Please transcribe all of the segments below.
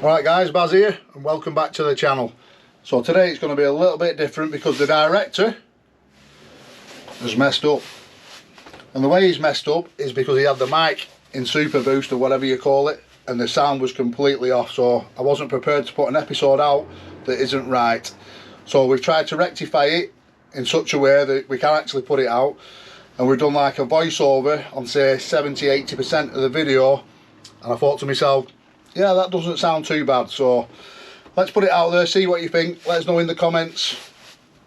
Alright guys, Baz here and welcome back to the channel. So today it's going to be a little bit different because the director has messed up. And the way he's messed up is because he had the mic in super boost or whatever you call it, and the sound was completely off, so I wasn't prepared to put an episode out that isn't right. So we've tried to rectify it in such a way that we can actually put it out, and we've done like a voiceover on say 70-80% of the video, and I thought to myself, yeah, that doesn't sound too bad, so let's put it out there, see what you think. Let us know in the comments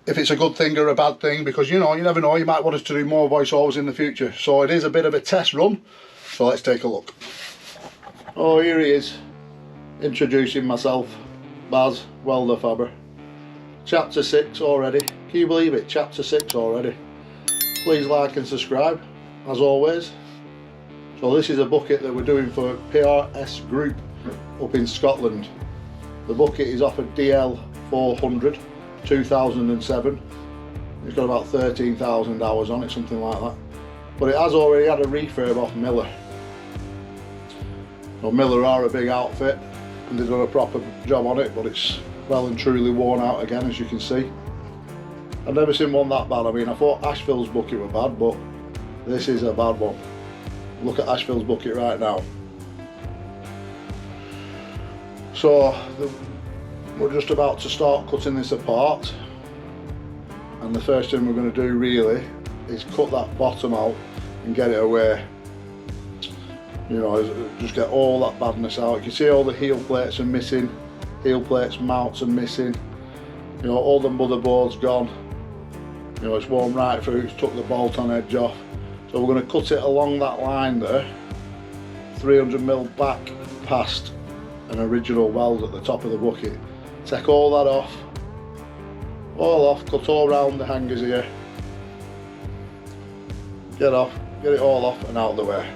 if it's a good thing or a bad thing, because you know, you never know, you might want us to do more voiceovers in the future. So it is a bit of a test run, so let's take a look. Oh, here he is, introducing myself, Baz, WELDERFABBER. Chapter 6 already, can you believe it, chapter 6 already. Please like and subscribe, as always. So this is a bucket that we're doing for PRS Group up in Scotland. The bucket is off a DL 400 2007. It's got about 13,000 hours on it, something like that. But it has already had a refurb off Miller. So Miller are a big outfit and they've done a proper job on it, but it's well and truly worn out again, as you can see. I've never seen one that bad. I mean, I thought Ashville's bucket were bad, but this is a bad one. Look at Ashville's bucket right now. So we're just about to start cutting this apart, and the first thing we're going to do really is cut that bottom out and get it away. You know, just get all that badness out. You can see all the heel plates are missing, heel plates, mounts are missing. You know, all the motherboard's gone. You know, it's worn right through, it's took the bolt on edge off. So we're going to cut it along that line there, 300mm back past an original weld at the top of the bucket. Take all that off, cut all around the hangers here. Get it all off and out of the way.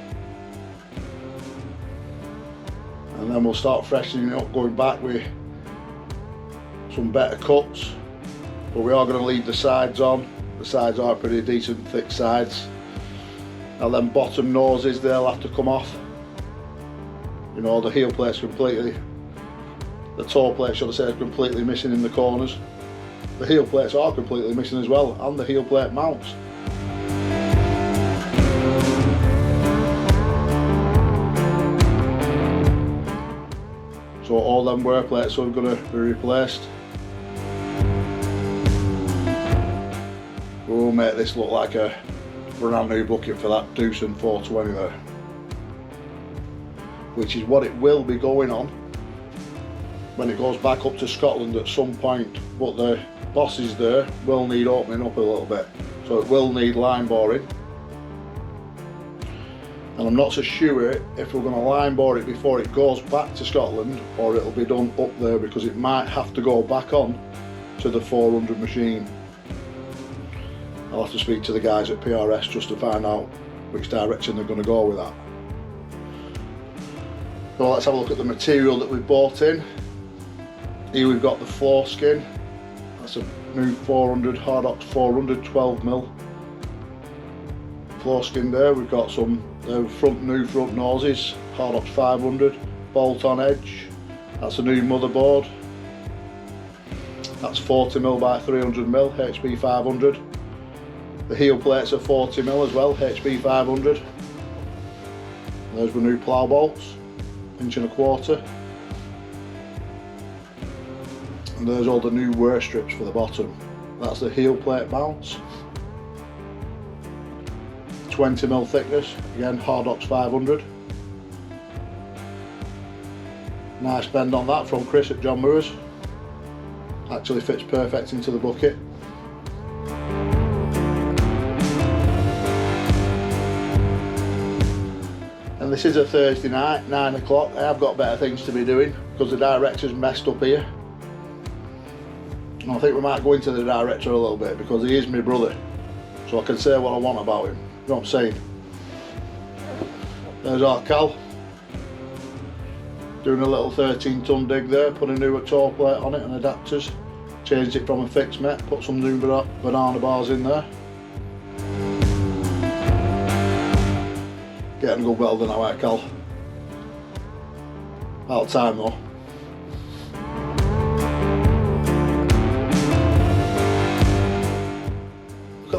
And then we'll start freshening it up, going back with some better cuts. But we are going to leave the sides on. The sides are pretty decent, thick sides. Now them bottom noses, they'll have to come off. You know, the heel plate's completely, the toe plate should I say, is completely missing in the corners. The heel plates are completely missing as well, and the heel plate mounts. So all them wear plates are going to be replaced. We'll make this look like a brand new bucket for that Doosan 420 there, which is what it will be going on when it goes back up to Scotland at some point. But the bosses there will need opening up a little bit, so it will need line boring, and I'm not so sure if we're going to line bore it before it goes back to Scotland or it'll be done up there, because it might have to go back on to the 400 machine. I'll have to speak to the guys at PRS just to find out which direction they're going to go with that. So let's have a look at the material that we've bought in. Here we've got the floor skin. That's a new 400 Hardox 400 12mm floor skin there. We've got some new front noses, Hardox 500 bolt on edge. That's a new motherboard. That's 40mm by 300mm HP 500. The heel plates are 40mm as well, HP 500. There's the new plough bolts, 1.25 inch. And there's all the new wear strips for the bottom. That's the heel plate mounts. 20mm thickness, again Hardox 500. Nice bend on that from Chris at John Moore's. Actually fits perfect into the bucket. And this is a Thursday night, 9 o'clock. I have got better things to be doing because the director's messed up here. And I think we might go into the director a little bit because he is my brother, so I can say what I want about him. You know what I'm saying? There's our Cal doing a little 13-ton dig there, put a new toe plate on it and adapters, changed it from a fixed met, put some new banana bars in there. Getting a good welder now, Cal. About time though.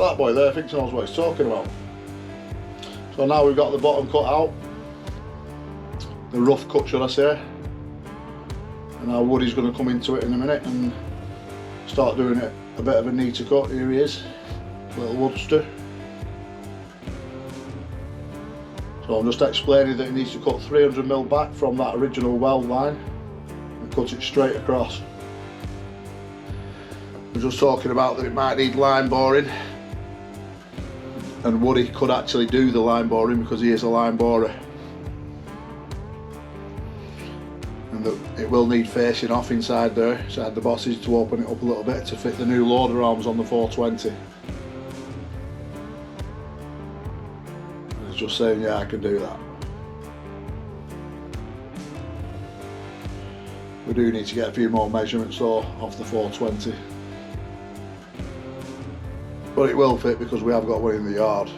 that boy there thinks he knows what he's talking about. So now we've got the bottom cut out, the rough cut should I say, and now Woody's going to come into it in a minute and start doing it a bit of a neater cut. Here he is, little woodster. So I'm just explaining that he needs to cut 300mm back from that original weld line and cut it straight across. We're just talking about that it might need line boring, and Woody could actually do the line boring because he is a line borer, and that it will need facing off inside there, inside the bosses, to open it up a little bit to fit the new loader arms on the 420. Just saying, yeah, I can do that. We do need to get a few more measurements though off the 420, but it will fit because we have got one in the yard.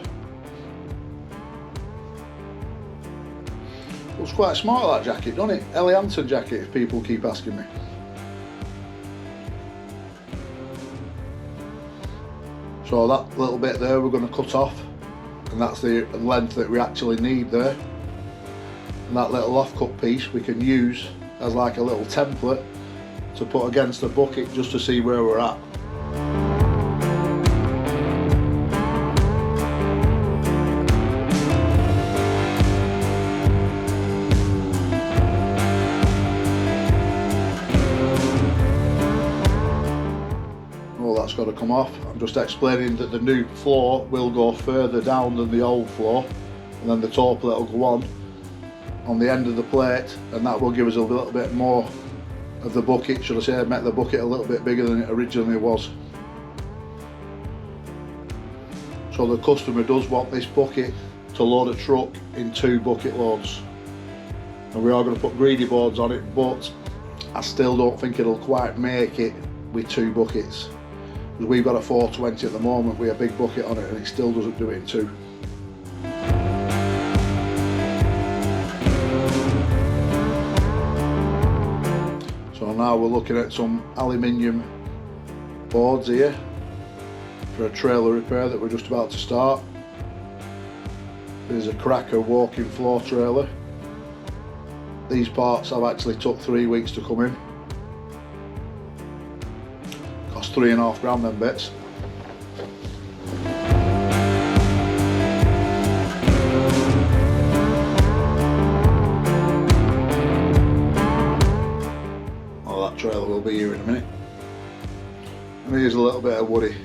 Looks quite smart, that jacket, doesn't it? Ellie Hampton jacket, if people keep asking me. So that little bit there we're going to cut off, and that's the length that we actually need there. And that little offcut piece we can use as like a little template to put against the bucket just to see where we're at. That's got to come off. I'm just explaining that the new floor will go further down than the old floor, and then the toe plate will go on the end of the plate, and that will give us a little bit more of the bucket, should I say, make the bucket a little bit bigger than it originally was. So the customer does want this bucket to load a truck in 2 bucket loads, and we are going to put greedy boards on it, but I still don't think it'll quite make it with 2 buckets. We've got a 420 at the moment with a big bucket on it, and it still doesn't do it in 2. So now we're looking at some aluminium boards here for a trailer repair that we're just about to start. There's a Cracker walking floor trailer. These parts have actually took 3 weeks to come in. Cost £3.5 them bits. Oh, that trailer will be here in a minute. And here's a little bit of Woody.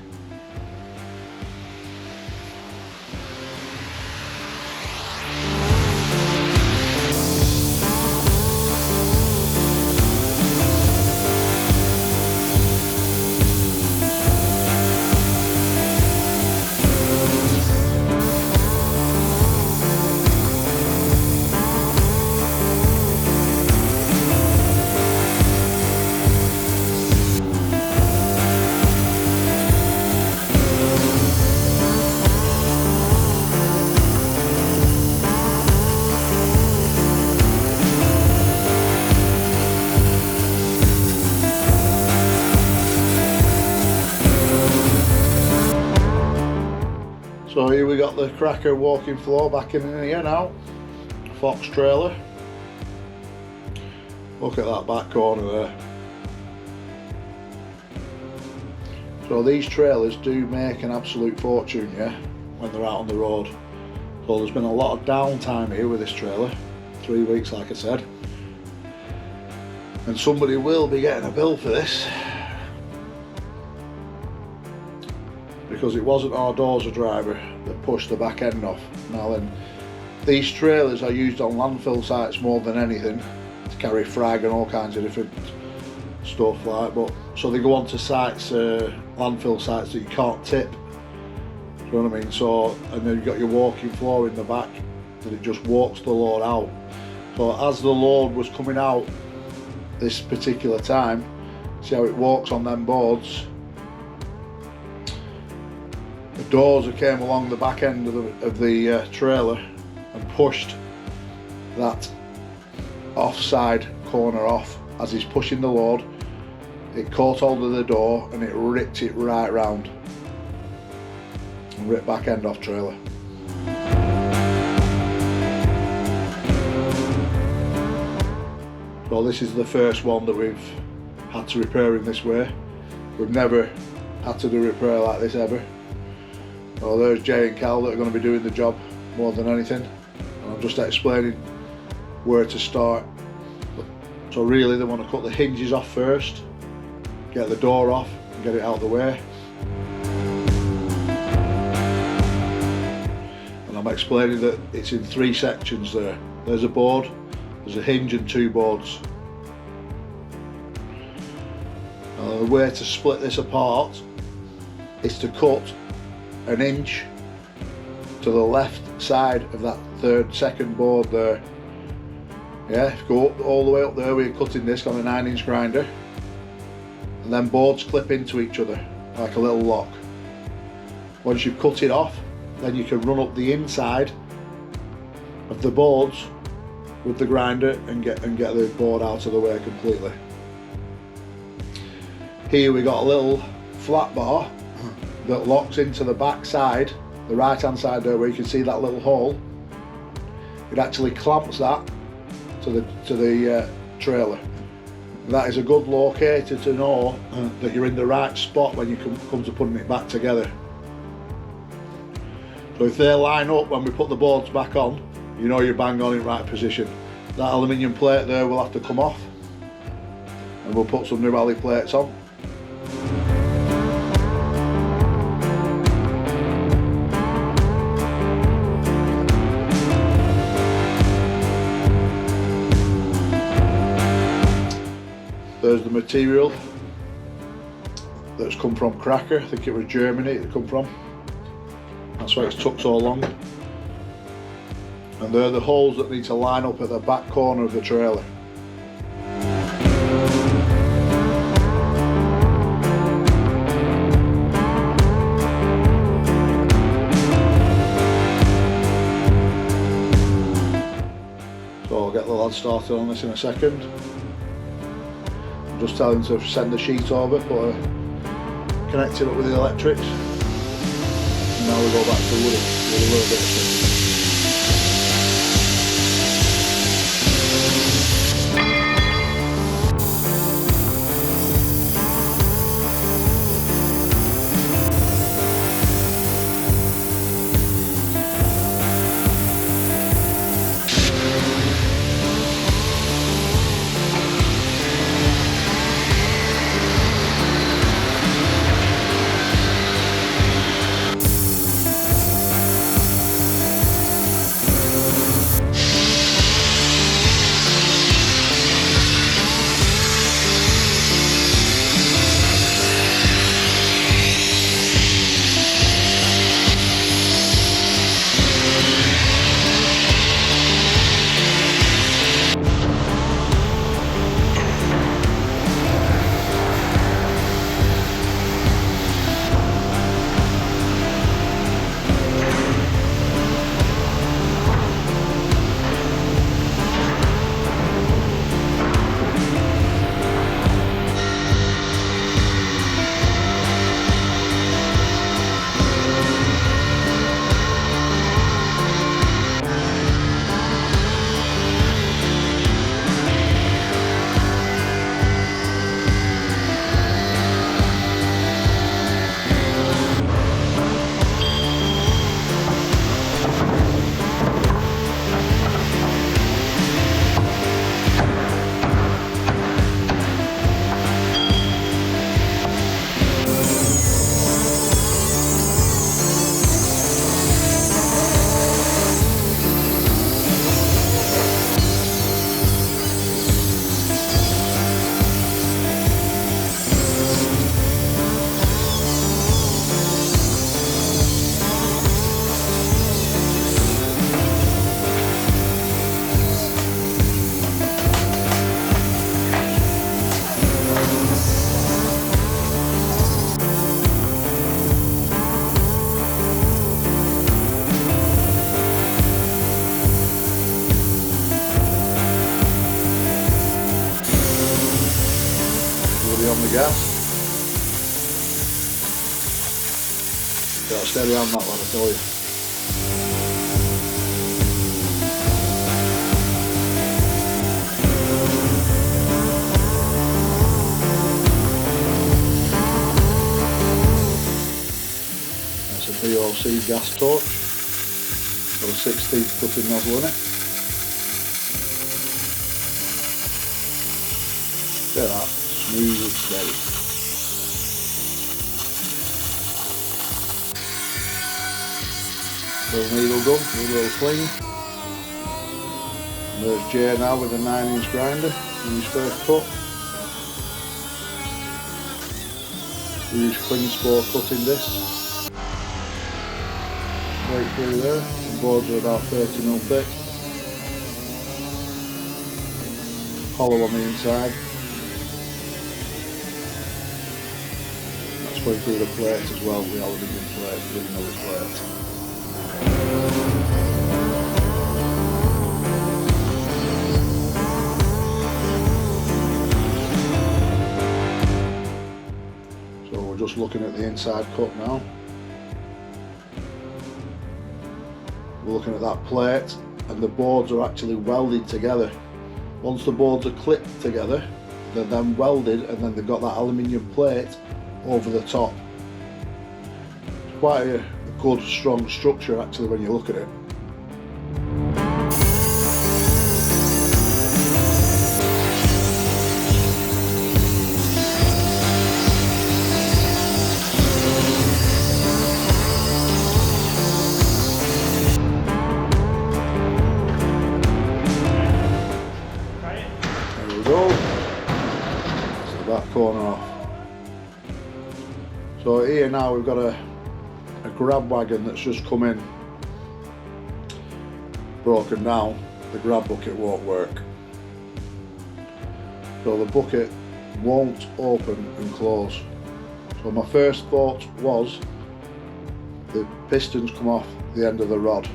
So here we got the Cracker walking floor back in here now, Fox trailer. Look at that back corner there. So these trailers do make an absolute fortune, yeah, when they're out on the road. So there's been a lot of downtime here with this trailer, 3 weeks like I said. And somebody will be getting a bill for this, because it wasn't our dozer driver that pushed the back end off. Now then, these trailers are used on landfill sites more than anything, to carry frag and all kinds of different stuff like, but so they go on to sites, landfill sites that you can't tip, do you know what I mean? So, and then you've got your walking floor in the back that it just walks the load out. So as the load was coming out this particular time, see how it walks on them boards. The dozer came along the back end of the trailer and pushed that offside corner off. As he's pushing the load, it caught hold of the door and it ripped it right round. and rip back end off trailer. So this is the first one that we've had to repair in this way. We've never had to do repair like this ever. So there's Jay and Cal that are going to be doing the job more than anything, and I'm just explaining where to start. So really they want to cut the hinges off first, get the door off and get it out of the way. And I'm explaining that it's in 3 sections there. There's a board, there's a hinge and 2 boards. Now the way to split this apart is to cut an inch to the left side of that second board there. Yeah, go up, all the way up there, we're cutting this on a 9-inch grinder, and then boards clip into each other like a little lock. Once you've cut it off, then you can run up the inside of the boards with the grinder and get the board out of the way completely. Here we got a little flat bar that locks into the back side, the right hand side there where you can see that little hole. It actually clamps that to the trailer. That is a good locator to know that you're in the right spot when you come to putting it back together. So if they line up when we put the boards back on, you know you're bang on in right position. That aluminium plate there will have to come off, and we'll put some new alley plates on. There's the material that's come from Cracker. I think it was Germany it come from. That's why it's took so long. And they're the holes that need to line up at the back corner of the trailer. So I'll get the lads started on this in a second. I'm just telling them to send the sheet over, connect it up with the electrics. And now we go back to wood with a little bit of stuff. Got steady on that one, I tell you. That's a VOC gas torch. Got a 16th cutting nozzle in it. Look at that, smooth and steady. Little needle gun, a little sling. And there's Jay now with a 9-inch grinder in his first cut. We use clean spore cutting discs. Right through there, the boards are about 30mm thick. Hollow on the inside. That's going through the plate as well, the aluminium plate, the another plate. So we're just looking at the inside cut now. We're looking at that plate, and the boards are actually welded together. Once the boards are clipped together, they're then welded, and then they've got that aluminium plate over the top. It's quite a good, strong structure actually when you look at it. There we go. That's the back corner off. So here now we've got a grab wagon that's just come in, broken down. The grab bucket won't work. So the bucket won't open and close. So my first thought was the pistons come off the end of the rod,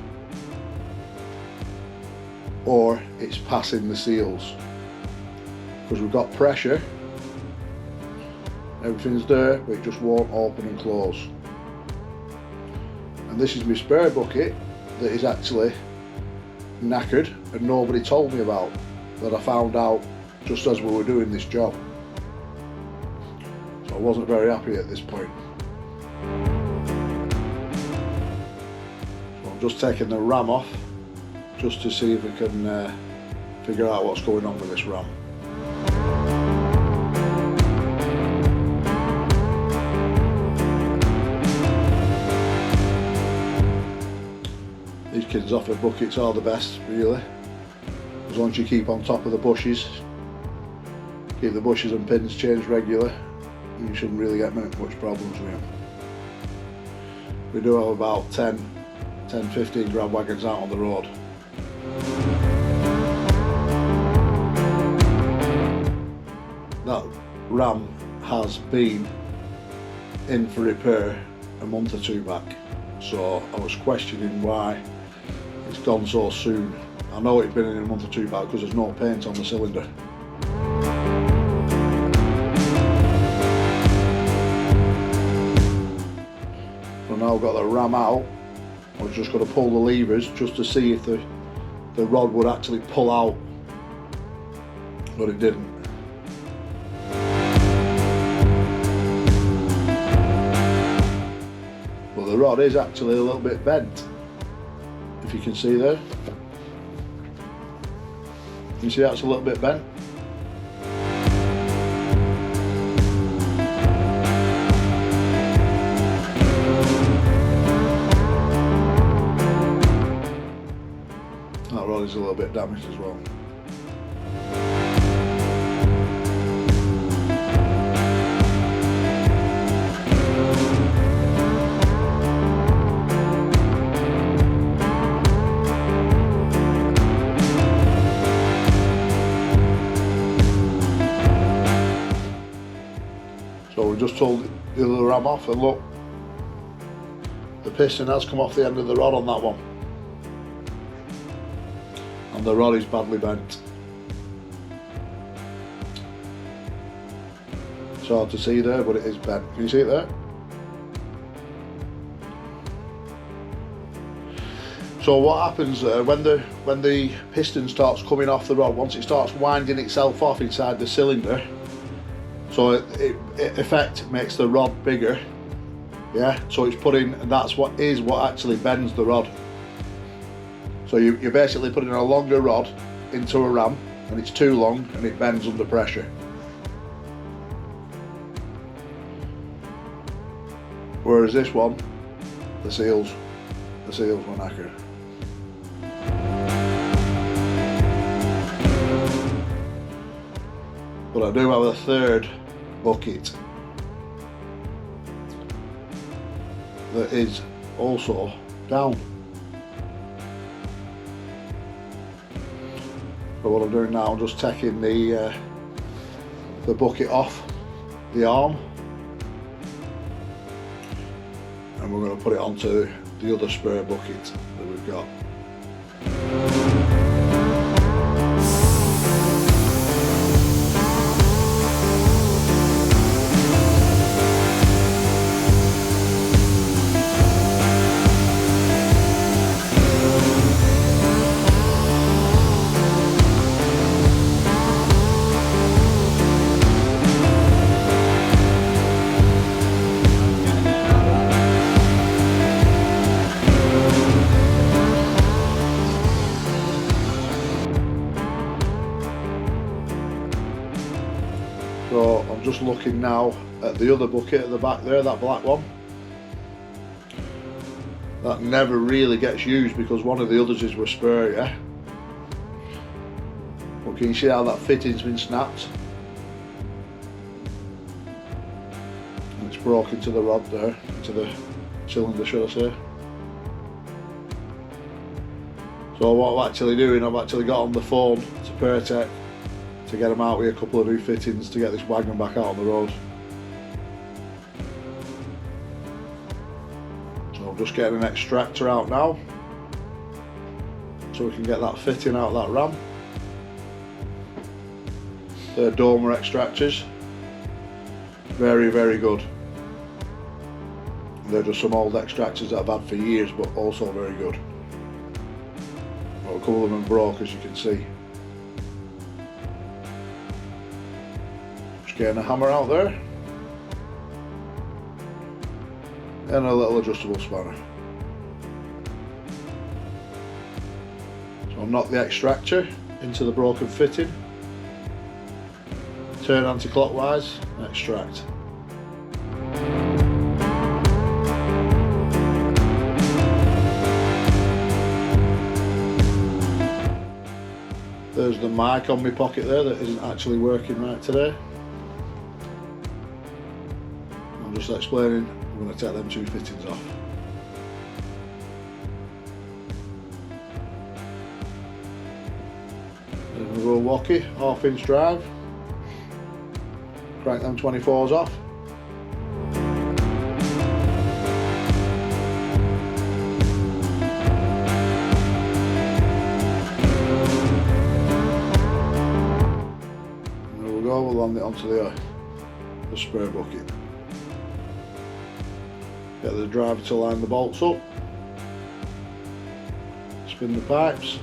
or it's passing the seals, because we've got pressure, everything's there, but it just won't open and close. And this is my spare bucket that is actually knackered and nobody told me about, that I found out just as we were doing this job. So I wasn't very happy at this point. So I'm just taking the ram off just to see if we can figure out what's going on with this ram. These kids off of buckets are the best, really, as long as you keep on top of the bushes, keep the bushes and pins changed regular, you shouldn't really get much problems with them. We do have about 10-15 grab wagons out on the road. That ram has been in for repair a month or two back, so I was questioning why it's gone so soon. I know it's been in a month or two back because there's no paint on the cylinder. So now I've got the ram out, I was just going to pull the levers just to see if the rod would actually pull out, but it didn't. But the rod is actually a little bit bent, if you can see there. You see that's a little bit bent. That rod is a little bit damaged as well. So we just pulled the other ram off, and look, the piston has come off the end of the rod on that one, and the rod is badly bent. It's hard to see there, but it is bent. Can you see it there? So what happens when the piston starts coming off the rod, once it starts winding itself off inside the cylinder, so it effect makes the rod bigger, yeah. So it's putting, that's what actually bends the rod. So you're basically putting a longer rod into a ram, and it's too long and it bends under pressure. Whereas this one, the seals were knackered. But I do have a third bucket that is also down. So what I'm doing now, I'm just taking the bucket off the arm, and we're going to put it onto the other spare bucket that we've got. So I'm just looking now at the other bucket at the back there, that black one. That never really gets used because one of the others is with spare, yeah. But can you see how that fitting's been snapped? And it's broke into the rod there, into the cylinder, should I say. So what I'm actually doing, I've actually got on the phone to Pertec to get them out with a couple of new fittings to get this wagon back out on the road. So I'm just getting an extractor out now so we can get that fitting out of that ram. They're Doma extractors, very good. They're just some old extractors that I've had for years, but also very good. Well, a couple of them broke, as you can see. Getting a hammer out there and a little adjustable spanner. So I'll knock the extractor into the broken fitting, turn anti-clockwise and extract. There's the mic on my pocket there that isn't actually working right today. I'm just explaining, I'm going to take them two fittings off. Then we'll go walkie, 1/2 inch drive, crank them 24s off. And there we go, we'll land it onto the spare bucket. Get the driver to line the bolts up, spin the pipes,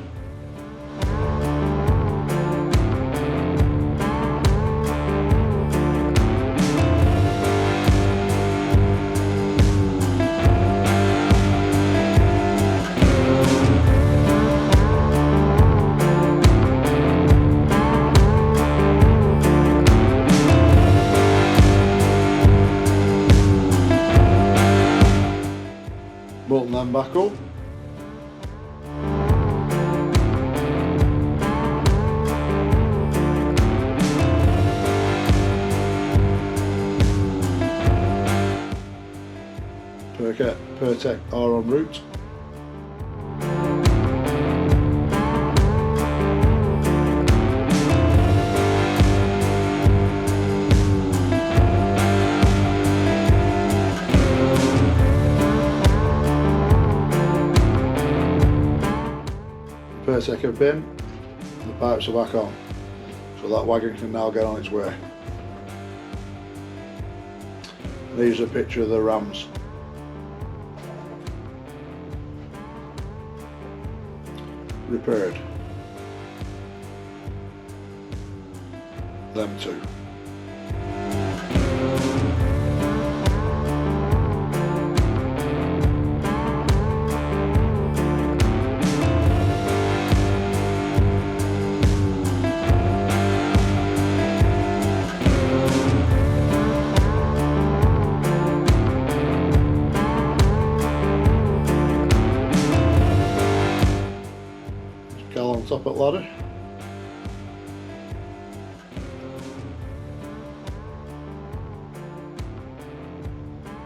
button them back up. Pertec are en route. Pertec have been, and the pipes are back on, so that wagon can now get on its way. And here's a picture of the rams. repaired. Them two. On top of the ladder.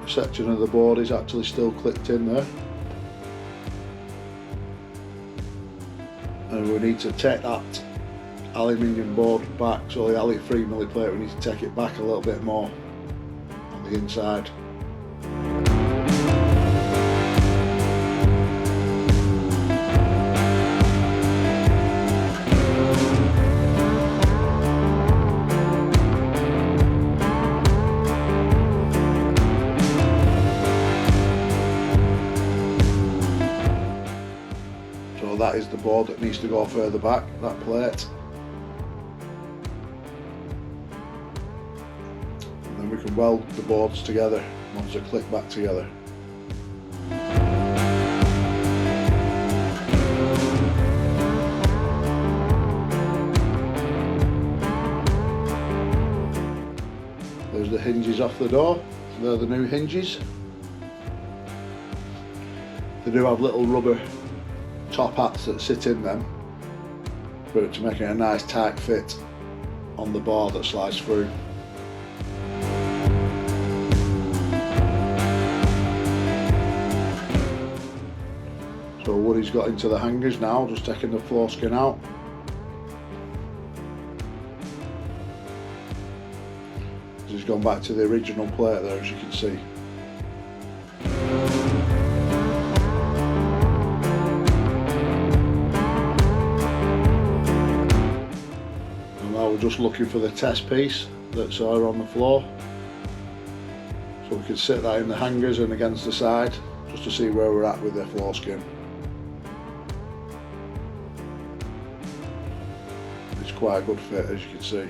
A section of the board is actually still clipped in there, and we need to take that aluminium board back. So the Ali 3mm plate, we need to take it back a little bit more on the inside. That is the board that needs to go further back, that plate. And then we can weld the boards together once they're clicked back together. There's the hinges off the door, so they're the new hinges. They do have little rubber top hats that sit in them, but to make it a nice tight fit on the board that slides through. So Woody's got into the hangers now, just taking the floor skin out. He's gone back to the original plate there, as you can see. We're just looking for the test piece that's on the floor, so we can sit that in the hangers and against the side just to see where we're at with the floor skin. It's quite a good fit, as you can see.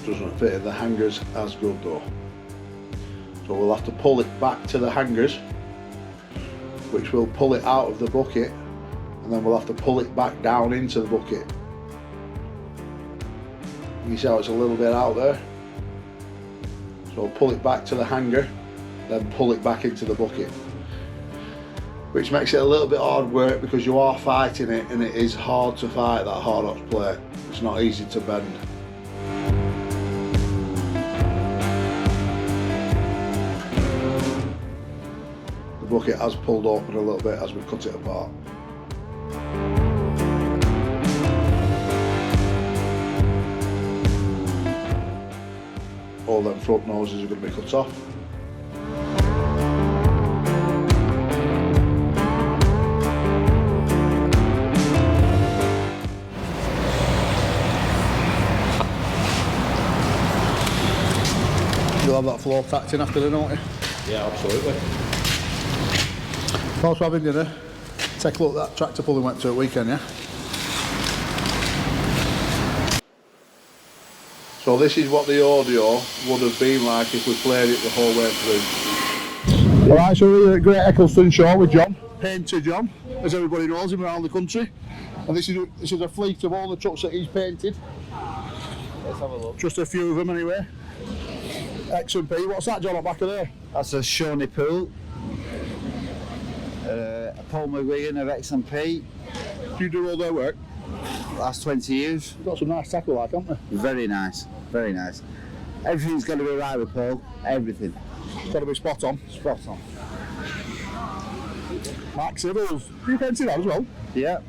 Doesn't fit in the hangers as good though, so we'll have to pull it back to the hangers, which will pull it out of the bucket, and then we'll have to pull it back down into the bucket. You see how it's a little bit out there, so we'll pull it back to the hanger, then pull it back into the bucket, which makes it a little bit hard work because you are fighting it, and it is hard to fight that hard ox plate. It's not easy to bend. The bucket has pulled open a little bit as we cut it apart. All them front noses are going to be cut off. You'll have that floor tacked in after, don't you? Yeah, absolutely. Whilst we're having dinner, take a look at that tractor pull we went to at weekend, yeah? So this is what the audio would have been like if we played it the whole way through. Alright, so we're at Great Eccleston Show with John, Painter John, as everybody knows him around the country. And this is a fleet of all the trucks that he's painted. Let's have a look. Just a few of them anyway. X&P, what's that, John, up back of there? That's a Shawnee Pool. A Paul McGuigan of X&P. Do you do all their work? Last 20 years. You've got some nice tackle like, haven't you? Very nice, very nice. Everything's got to be right with Paul, everything. It's got to be spot on. Spot on. Mark Sybil's. Do you paint that as well? Yeah.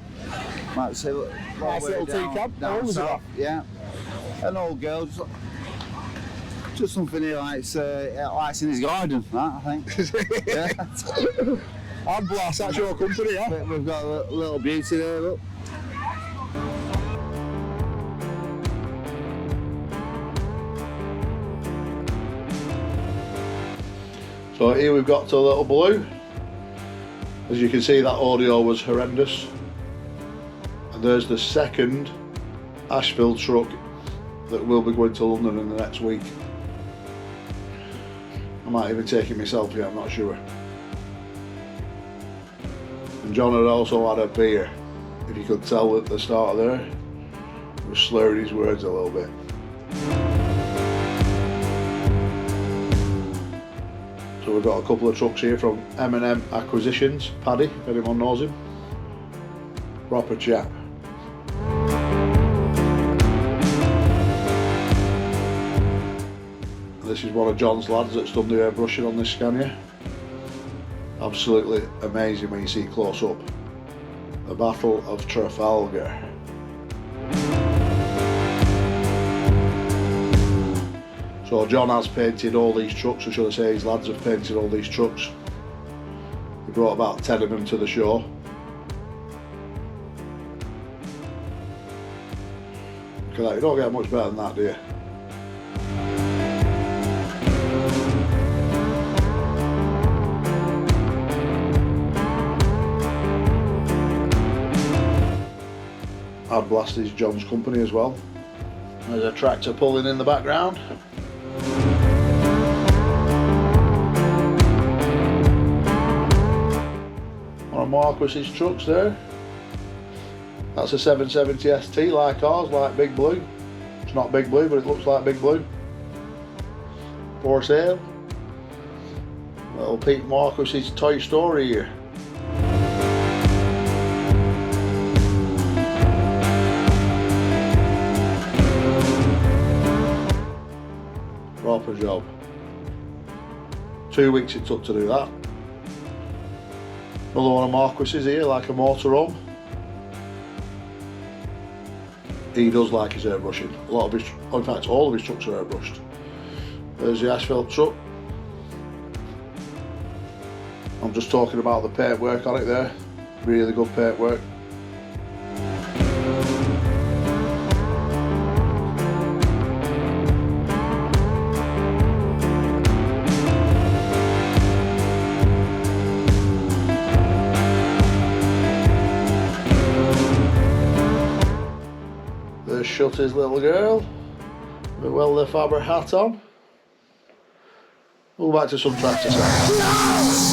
Nice little teacup. Down How old is south, it? yeah. An old girl. Just Just something he likes in his garden, that, I think. Yeah. I'm blessed, that's your company, yeah? We've got a little beauty there, look. So here we've got to a little blue. As you can see, that audio was horrendous. And there's the second Ashfield truck that will be going to London in the next week. I might even take it myself here, I'm not sure. And John had also had a beer. If you could tell at the start there, he was slurring his words a little bit. So we've got a couple of trucks here from M&M Acquisitions, Paddy, if anyone knows him. Proper chap. This is one of John's lads that's done the airbrushing on this Scania. Absolutely amazing when you see close up. The Battle of Trafalgar. So John has painted all these trucks, or should I say his lads have painted all these trucks. He brought about 10 of them to the show. Look at that, you don't get much better than that, do you? I'd blast is John's company as well. There's a tractor pulling in the background. One of Marcus's trucks there. That's a 770 ST like ours, like Big Blue. It's not Big Blue, but it looks like Big Blue. For sale. Little Pete Marcus's Toy Story here. Proper job. 2 weeks it took to do that. Another one of Marcus's here, like a motorhome. He does like his airbrushing. A lot of his, in fact, all of his trucks are airbrushed. There's the asphalt truck. I'm just talking about the paintwork on it there. Really good paintwork. There's Shutter's little girl with a WELDERFABBER hat on. We'll back to some tractor sound.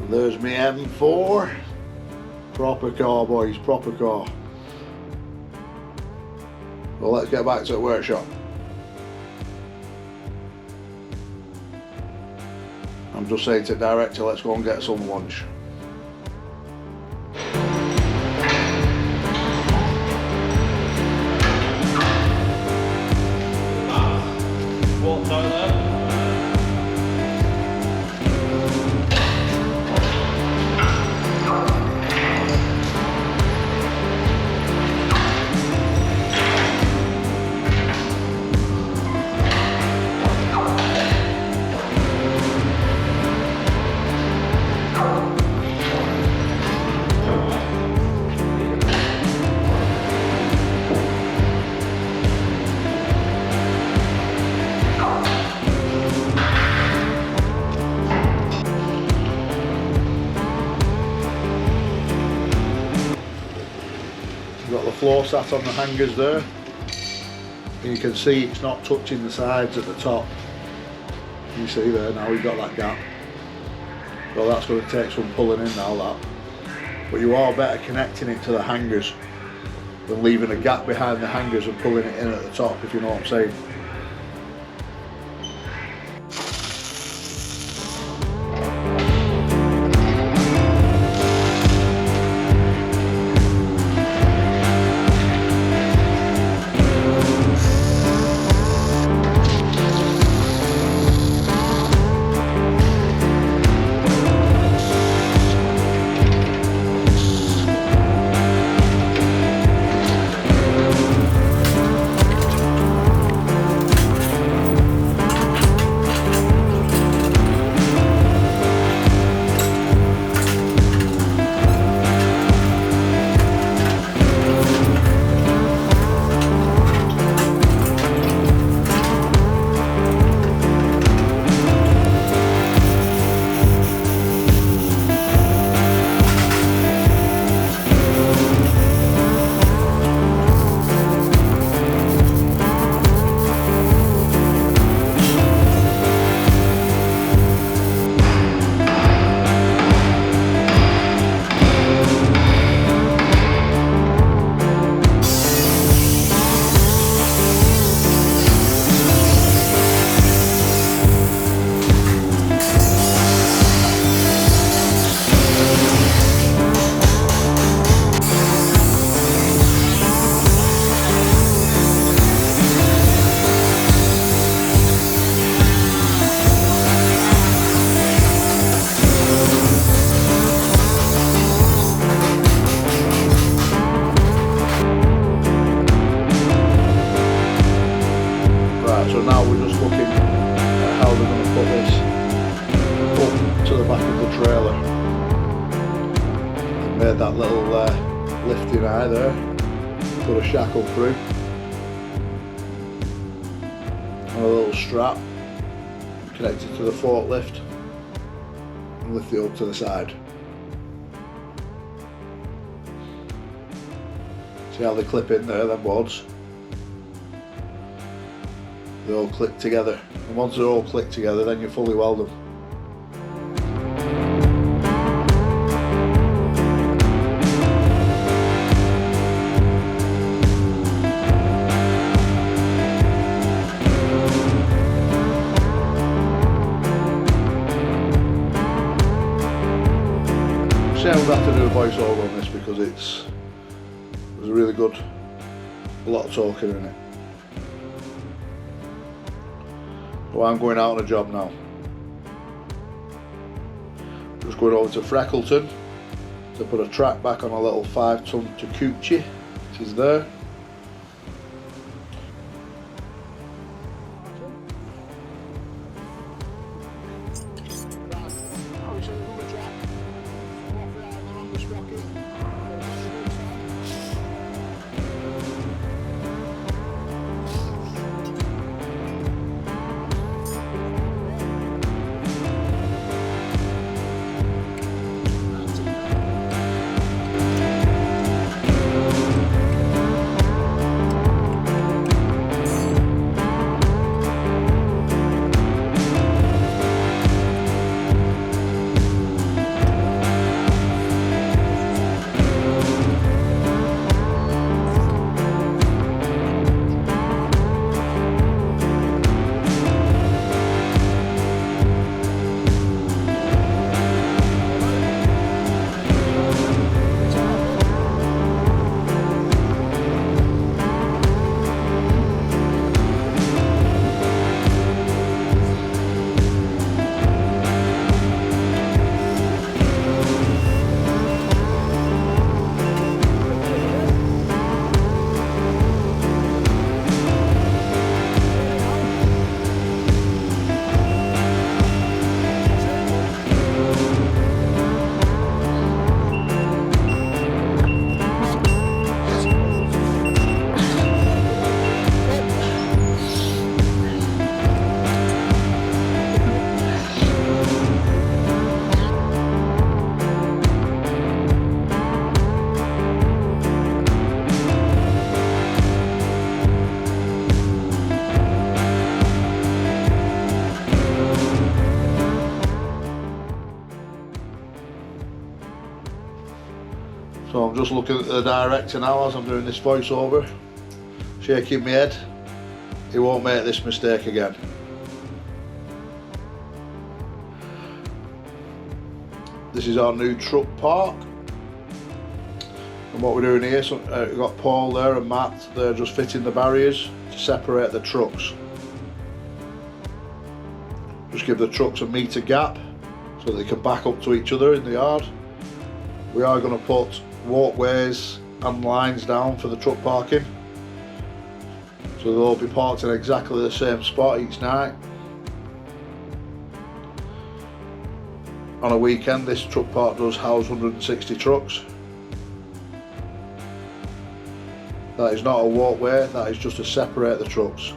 There's my M4. Proper car, boys, proper car. Well, let's get back to the workshop. I'm just saying to the director, let's go and get some lunch. What toilet? Got the floor sat on the hangers there. And you can see it's not touching the sides at the top. You see there now we've got that gap. So that's going to take some pulling in now, that. But you are better connecting it to the hangers than leaving a gap behind the hangers and pulling it in at the top, if you know what I'm saying. So now we're just looking at how they're going to put this up to the back of the trailer. They've made that little lifting eye there, put a shackle through, and a little strap connected to the forklift, and lift it up to the side. See how they clip in there, them boards? They all click together, and once they're all clicked together, then you fully weld them. See, I would have to do a voiceover on this because there's a really good, a lot of talking in it. Well, I'm going out on a job now. Just going over to Freckleton to put a track back on a little 5-ton Takeuchi. It is there. So I'm just looking at the director now as I'm doing this voiceover, shaking my head. He won't make this mistake again. This is our new truck park. And what we're doing here, so we've got Paul there and Matt, they're just fitting the barriers to separate the trucks. Just give the trucks a metre gap so they can back up to each other in the yard. We are going to put walkways and lines down for the truck parking, so they'll all be parked in exactly the same spot each night. On a weekend this truck park does house 160 trucks. That is not a walkway, that is just to separate the trucks.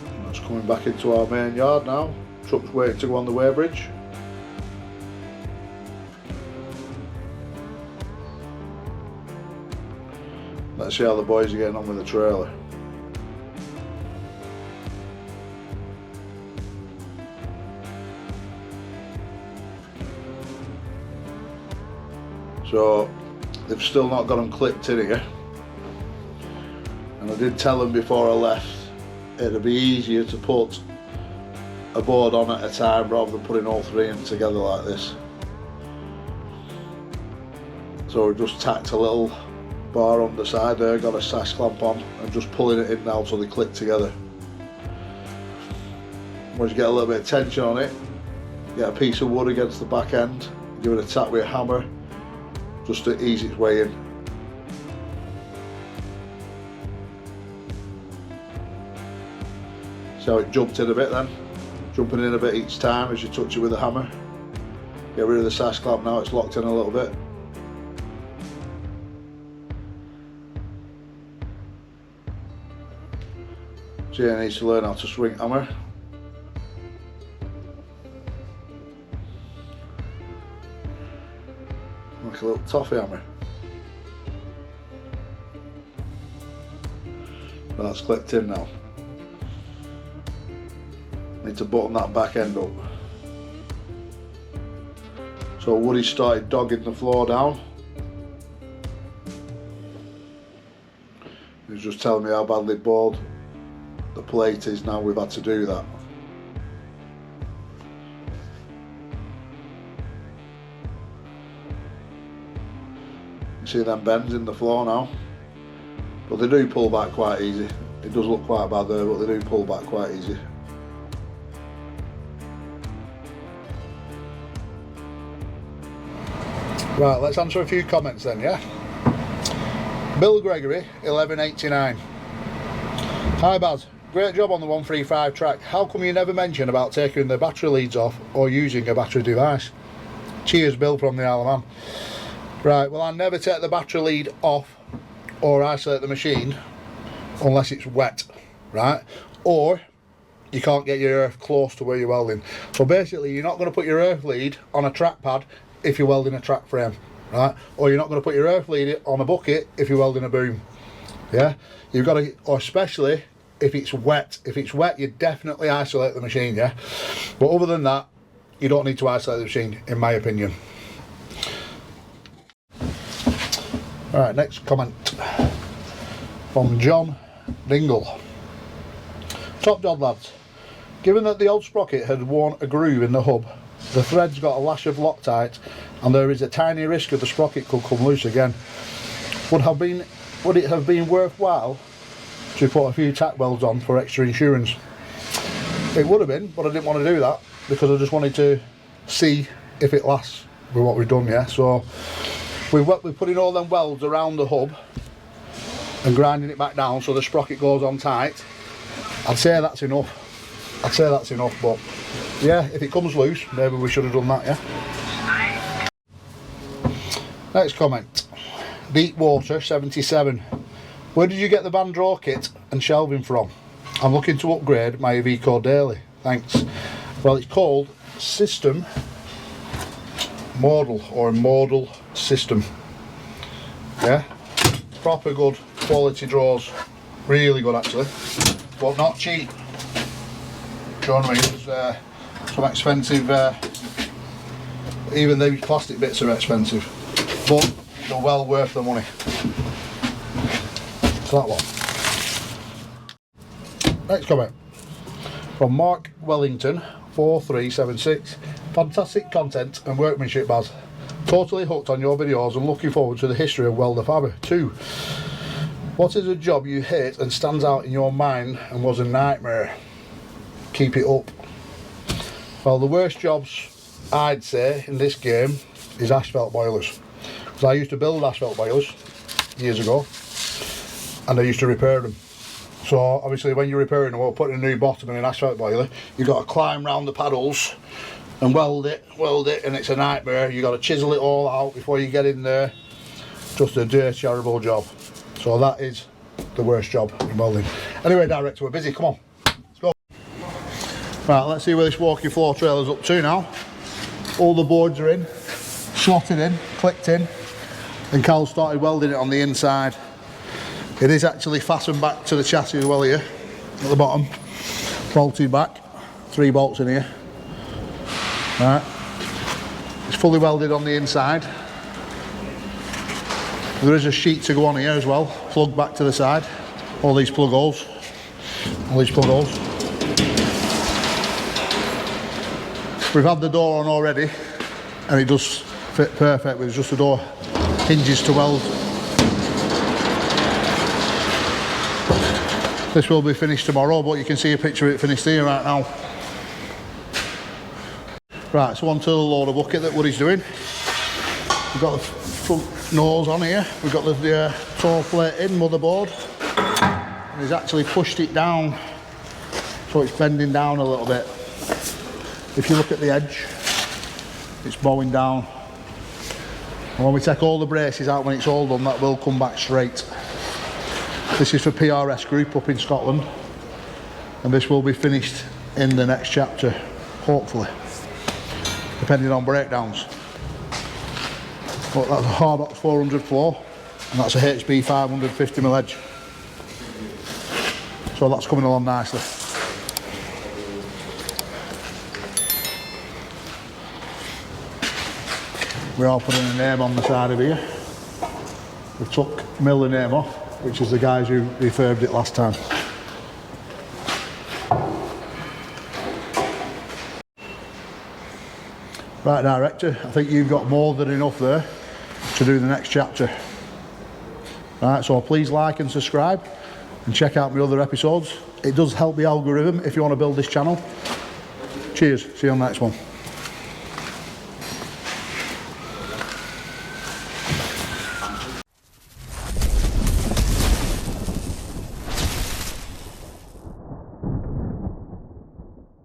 And that's coming back into our main yard now. Truck's waiting to go on the weighbridge. Let's see how the boys are getting on with the trailer. So they've still not got them clipped in here, and I did tell them before I left it'd be easier to put a board on at a time rather than putting all three in together like this. So we've just tacked a little bar on the side there, got a sash clamp on, and just pulling it in now so they click together. Once you get a little bit of tension on it, get a piece of wood against the back end, give it a tap with a hammer just to ease its way in. See how it jumped in a bit then? Jumping in a bit each time as you touch it with a hammer. Get rid of the sash clamp now, it's locked in a little bit. So yeah, needs to learn how to swing hammer. Like a little toffee hammer. That's clipped in now. Need to button that back end up. So Woody started dogging the floor down. He was just telling me how badly bored the plate is now we've had to do that. You see them bends in the floor now, but they do pull back quite easy. It does look quite bad there, but they do pull back quite easy. Right, let's answer a few comments then, yeah? Bill Gregory, 1189. Hi Baz, great job on the 135 track. How come you never mention about taking the battery leads off or using a battery device? Cheers Bill from the Isle of Man. Right, well I never take the battery lead off or isolate the machine unless it's wet, right? Or you can't get your earth close to where you're welding. So basically you're not going to put your earth lead on a track pad if you're welding a track frame, right? Or you're not going to put your earth lead on a bucket if you're welding a boom. Yeah, you've got to, or especially if it's wet. If it's wet, you definitely isolate the machine, yeah? But other than that, you don't need to isolate the machine, in my opinion. Alright, next comment from John Dingle. Top job lads, given that the old sprocket had worn a groove in the hub, the thread's got a lash of Loctite and there is a tiny risk of the sprocket could come loose again. Would it have been worthwhile to put a few tack welds on for extra insurance? It would have been, but I didn't want to do that because I just wanted to see if it lasts with what we've done, yeah? So we're putting all them welds around the hub and grinding it back down so the sprocket goes on tight. I'd say that's enough. But yeah, if it comes loose, maybe we should have done that, yeah? Next comment. Deepwater 77. Where did you get the band draw kit and shelving from? I'm looking to upgrade my Evico daily. Thanks. Well, it's called System Modal, or a modal system. Yeah? Proper good quality draws. Really good actually. But not cheap. Do you know what I mean? There's some expensive Even the plastic bits are expensive, but they're well worth the money. So that one. Next comment from Mark Wellington 4376. Fantastic content and workmanship, Baz. Totally hooked on your videos and looking forward to the history of WELDERFABBER. 2. What is a job you hate and stands out in your mind and was a nightmare? Keep it up. Well, the worst jobs I'd say in this game is asphalt boilers, because I used to build asphalt boilers years ago and I used to repair them. So obviously when you're repairing them or putting a new bottom in an asphalt boiler, you've got to climb round the paddles and weld it, and it's a nightmare. You've got to chisel it all out before you get in there. Just a dirty, horrible job. So that is the worst job in welding. Anyway, director, we're busy, come on, let's go. Right, let's see where this walking floor trailer's up to now. All the boards are in, slotted in, clicked in, and Carl started welding it on the inside. It is actually fastened back to the chassis as well here, at the bottom, bolted back, 3 bolts in here. Right, it's fully welded on the inside. There is a sheet to go on here as well, plug back to the side. All these plug holes, We've had the door on already, and it does fit perfect with just the door hinges to weld. This will be finished tomorrow, but you can see a picture of it finished here right now. Right, so on to the loader bucket that Woody's doing. We've got the front nose on here, we've got the toe plate in, motherboard, and he's actually pushed it down so it's bending down a little bit. If you look at the edge, it's bowing down. And when we take all the braces out when it's all done, that will come back straight. This is for PRS Group up in Scotland, and this will be finished in the next chapter, hopefully, depending on breakdowns. But that's a Hardox 400 floor, and that's a HB 550mm edge. So that's coming along nicely. We are putting a name on the side of here. We took Miller name off, which is the guys who refurbed it last time. Right, director, I think you've got more than enough there to do the next chapter. Right, so please like and subscribe and check out my other episodes. It does help the algorithm if you want to build this channel. Cheers, see you on the next one.